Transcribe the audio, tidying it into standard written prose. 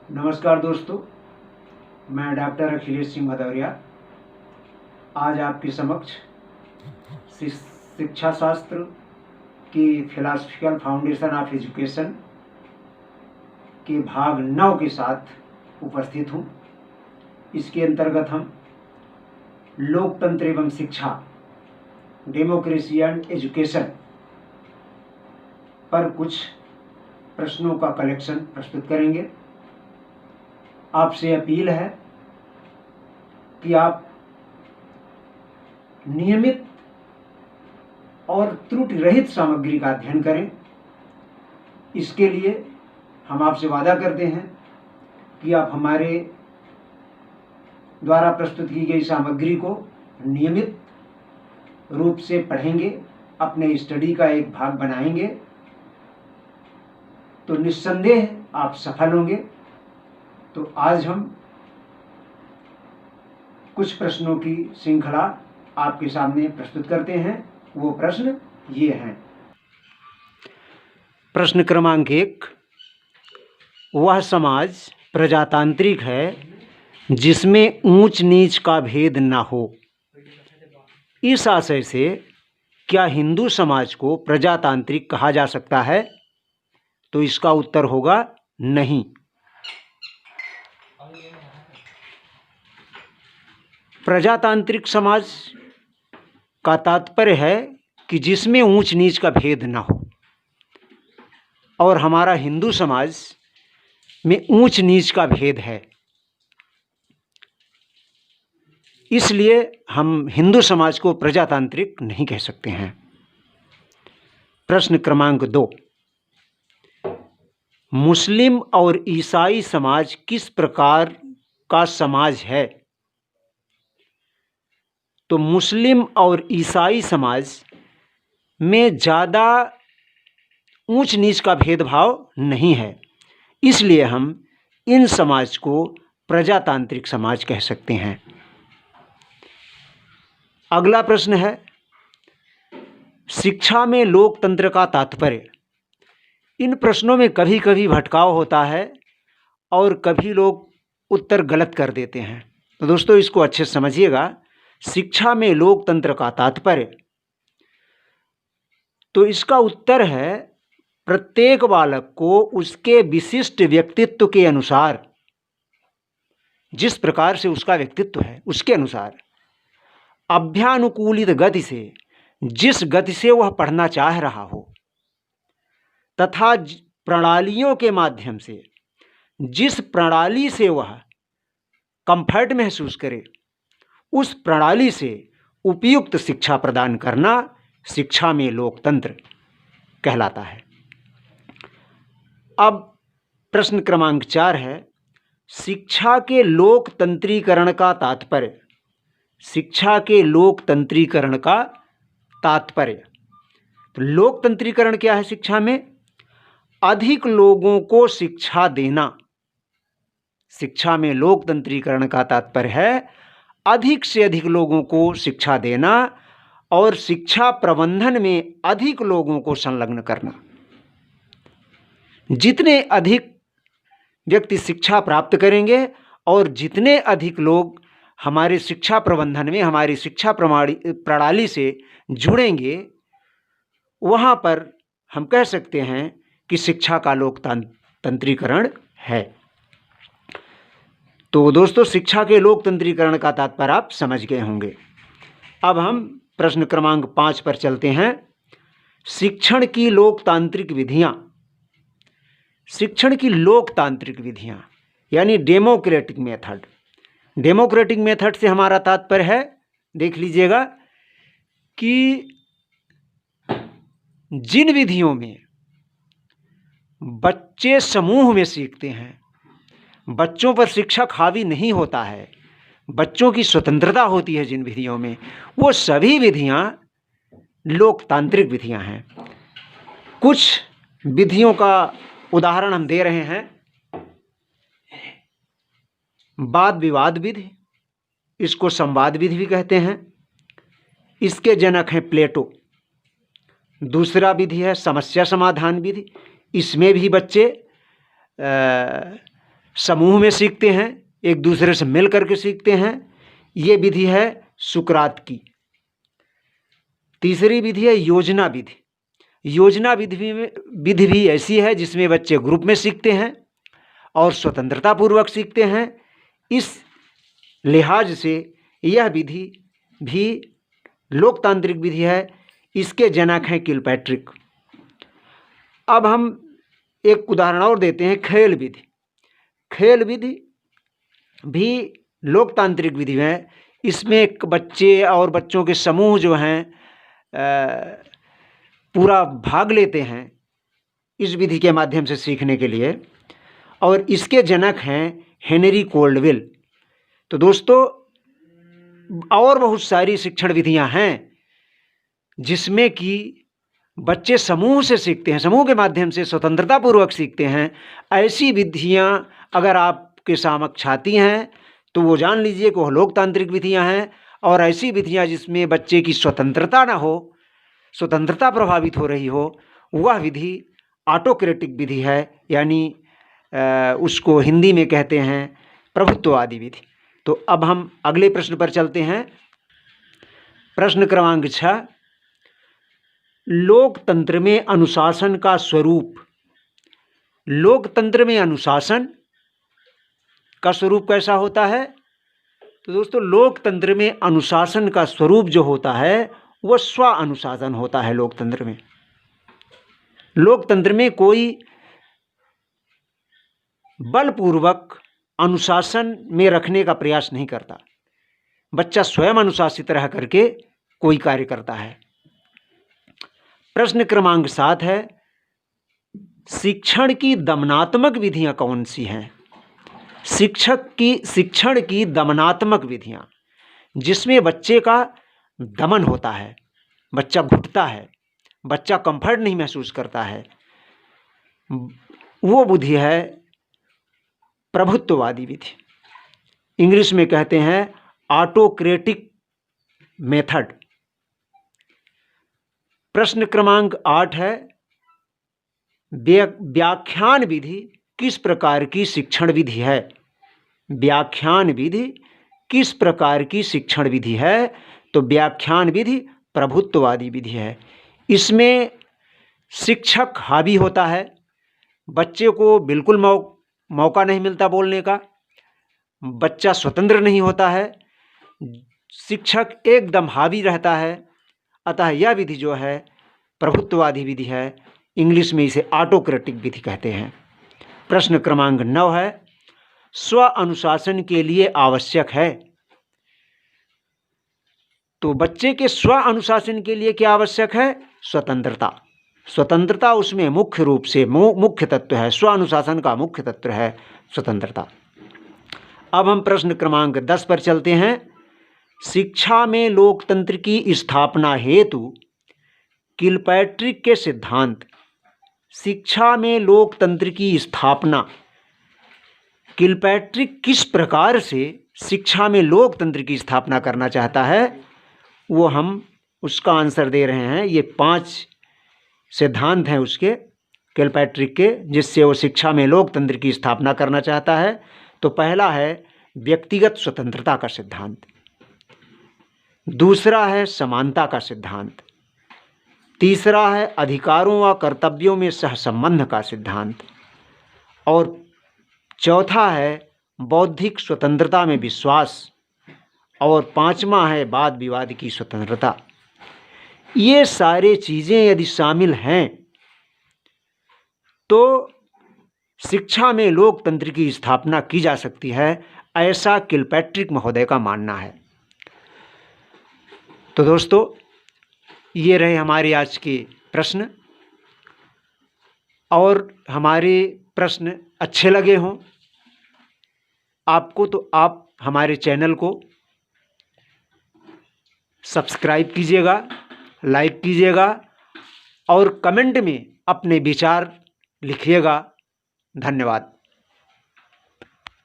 नमस्कार दोस्तों, मैं डॉक्टर अखिलेश सिंह भदौरिया आज आपके समक्ष शिक्षा शास्त्र की फिलॉसफिकल फाउंडेशन ऑफ एजुकेशन के भाग 9 के साथ उपस्थित हूँ। इसके अंतर्गत हम लोकतंत्र एवं शिक्षा, डेमोक्रेसी एंड एजुकेशन पर कुछ प्रश्नों का कलेक्शन प्रस्तुत करेंगे। आपसे अपील है कि आप नियमित और त्रुटि रहित सामग्री का अध्ययन करें। इसके लिए हम आपसे वादा करते हैं कि आप हमारे द्वारा प्रस्तुत की गई सामग्री को नियमित रूप से पढ़ेंगे, अपने स्टडी का एक भाग बनाएंगे, तो निस्संदेह आप सफल होंगे। तो आज हम कुछ प्रश्नों की श्रृंखला आपके सामने प्रस्तुत करते हैं। वो प्रश्न ये हैं। प्रश्न क्रमांक 1, वह समाज प्रजातांत्रिक है जिसमें ऊंच नीच का भेद न हो। इस आशय से क्या हिंदू समाज को प्रजातांत्रिक कहा जा सकता है? तो इसका उत्तर होगा नहीं। प्रजातांत्रिक समाज का तात्पर्य है कि जिसमें ऊंच नीच का भेद ना हो, और हमारा हिंदू समाज में ऊंच नीच का भेद है। इसलिए हम हिंदू समाज को प्रजातांत्रिक नहीं कह सकते हैं। प्रश्न क्रमांक 2, मुस्लिम और ईसाई समाज किस प्रकार का समाज है? तो मुस्लिम और ईसाई समाज में ज़्यादा ऊंच नीच का भेदभाव नहीं है, इसलिए हम इन समाज को प्रजातांत्रिक समाज कह सकते हैं। अगला प्रश्न है, शिक्षा में लोकतंत्र का तात्पर्य। इन प्रश्नों में कभी कभी भटकाव होता है और कभी लोग उत्तर गलत कर देते हैं, तो दोस्तों इसको अच्छे से समझिएगा। शिक्षा में लोकतंत्र का तात्पर्य, तो इसका उत्तर है प्रत्येक बालक को उसके विशिष्ट व्यक्तित्व के अनुसार, जिस प्रकार से उसका व्यक्तित्व है उसके अनुसार, अभ्यानुकूलित गति से, जिस गति से वह पढ़ना चाह रहा हो, तथा प्रणालियों के माध्यम से, जिस प्रणाली से वह कंफर्ट महसूस करे, उस प्रणाली से उपयुक्त शिक्षा प्रदान करना शिक्षा में लोकतंत्र कहलाता है। अब प्रश्न क्रमांक 4 है, शिक्षा के लोकतंत्रीकरण का तात्पर्य। शिक्षा के लोकतंत्रीकरण का तात्पर्य, तो लोकतंत्रीकरण क्या है? शिक्षा में अधिक लोगों को शिक्षा देना। शिक्षा में लोकतंत्रीकरण का तात्पर्य है अधिक से अधिक लोगों को शिक्षा देना और शिक्षा प्रबंधन में अधिक लोगों को संलग्न करना। जितने अधिक व्यक्ति शिक्षा प्राप्त करेंगे और जितने अधिक लोग हमारे शिक्षा प्रबंधन में, हमारी शिक्षा प्रणाली से जुड़ेंगे, वहाँ पर हम कह सकते हैं कि शिक्षा का लोकतंत्रीकरण है। तो दोस्तों शिक्षा के लोकतंत्रीकरण का तात्पर्य आप समझ गए होंगे। अब हम प्रश्न क्रमांक 5 पर चलते हैं। शिक्षण की लोकतांत्रिक विधियां। शिक्षण की लोकतांत्रिक विधियां यानी डेमोक्रेटिक मेथड। डेमोक्रेटिक मेथड से हमारा तात्पर्य है, देख लीजिएगा, कि जिन विधियों में बच्चे समूह में सीखते हैं, बच्चों पर शिक्षक हावी नहीं होता है, बच्चों की स्वतंत्रता होती है, जिन विधियों में, वो सभी विधियां लोकतांत्रिक विधियां हैं। कुछ विधियों का उदाहरण हम दे रहे हैं। वाद विवाद विधि, इसको संवाद विधि भी कहते हैं। इसके जनक हैं प्लेटो। दूसरा विधि है समस्या समाधान विधि। इसमें भी बच्चे समूह में सीखते हैं, एक दूसरे से मिल करके सीखते हैं। ये विधि है सुकरात की। तीसरी विधि है योजना विधि। योजना विधि भी ऐसी है जिसमें बच्चे ग्रुप में सीखते हैं और स्वतंत्रता पूर्वक सीखते हैं। इस लिहाज से यह विधि भी लोकतांत्रिक विधि है। इसके जनक हैं किलपैट्रिक। अब हम एक उदाहरण और देते हैं, खेल विधि। खेल विधि भी लोकतांत्रिक विधि है। इसमें एक बच्चे और बच्चों के समूह जो हैं पूरा भाग लेते हैं इस विधि के माध्यम से सीखने के लिए, और इसके जनक हैं हेनरी कोल्डवेल। तो दोस्तों, और बहुत सारी शिक्षण विधियां हैं जिसमें कि बच्चे समूह से सीखते हैं, समूह के माध्यम से स्वतंत्रता पूर्वक सीखते हैं। ऐसी विधियां अगर आपके समक्ष आती हैं तो वो जान लीजिए कि वह लोकतांत्रिक विधियां हैं। और ऐसी विधियां जिसमें बच्चे की स्वतंत्रता ना हो, स्वतंत्रता प्रभावित हो रही हो, वह विधि ऑटोक्रेटिक विधि है, यानी उसको हिंदी में कहते हैं प्रभुत्ववादी विधि। तो अब हम अगले प्रश्न पर चलते हैं। प्रश्न क्रमांक 6, लोकतंत्र में अनुशासन का स्वरूप। लोकतंत्र में अनुशासन का स्वरूप कैसा होता है? तो दोस्तों, लोकतंत्र में अनुशासन का स्वरूप जो होता है वह स्व अनुशासन होता है। लोकतंत्र में कोई बलपूर्वक अनुशासन में रखने का प्रयास नहीं करता। बच्चा स्वयं अनुशासित रह करके कोई कार्य करता है। प्रश्न क्रमांक 7 है, शिक्षण की दमनात्मक विधियां कौन सी हैं? शिक्षण की दमनात्मक विधियां, जिसमें बच्चे का दमन होता है, बच्चा घुटता है, बच्चा कंफर्ट नहीं महसूस करता है, वो विधि है प्रभुत्ववादी विधि। इंग्लिश में कहते हैं ऑटोक्रेटिक मेथड। प्रश्न क्रमांक 8 है, व्याख्यान विधि किस प्रकार की शिक्षण विधि है? व्याख्यान विधि किस प्रकार की शिक्षण विधि है? तो व्याख्यान विधि प्रभुत्ववादी विधि है। इसमें शिक्षक हावी होता है, बच्चे को बिल्कुल मौका नहीं मिलता बोलने का, बच्चा स्वतंत्र नहीं होता है, शिक्षक एकदम हावी रहता है। अतः यह विधि जो है प्रभुत्ववादी विधि है। इंग्लिश में इसे ऑटोक्रेटिक विधि कहते हैं। प्रश्न क्रमांक 9 है, स्व अनुशासन के लिए आवश्यक है। तो बच्चे के स्व अनुशासन के लिए क्या आवश्यक है? स्वतंत्रता। स्वतंत्रता उसमें मुख्य रूप से मुख्य तत्व है। स्व अनुशासन का मुख्य तत्व है स्वतंत्रता। अब हम प्रश्न क्रमांक 10 पर चलते हैं। शिक्षा में लोकतंत्र की स्थापना हेतु किलपैट्रिक के सिद्धांत। शिक्षा में लोकतंत्र की स्थापना, किलपैट्रिक किस प्रकार से शिक्षा में लोकतंत्र की स्थापना करना चाहता है, वो हम उसका आंसर दे रहे हैं। ये 5 सिद्धांत हैं उसके, किलपैट्रिक के, जिससे वो शिक्षा में लोकतंत्र की स्थापना करना चाहता है। तो पहला है व्यक्तिगत स्वतंत्रता का सिद्धांत, दूसरा है समानता का सिद्धांत, तीसरा है अधिकारों व कर्तव्यों में सहसंबंध का सिद्धांत, और चौथा है बौद्धिक स्वतंत्रता में विश्वास, और 5वां है वाद विवाद की स्वतंत्रता। ये सारे चीज़ें यदि शामिल हैं तो शिक्षा में लोकतंत्र की स्थापना की जा सकती है, ऐसा किलपैट्रिक महोदय का मानना है। तो दोस्तों, ये रहे हमारे आज के प्रश्न, और हमारे प्रश्न अच्छे लगे हों आपको तो आप हमारे चैनल को सब्सक्राइब कीजिएगा, लाइक कीजिएगा और कमेंट में अपने विचार लिखिएगा। धन्यवाद।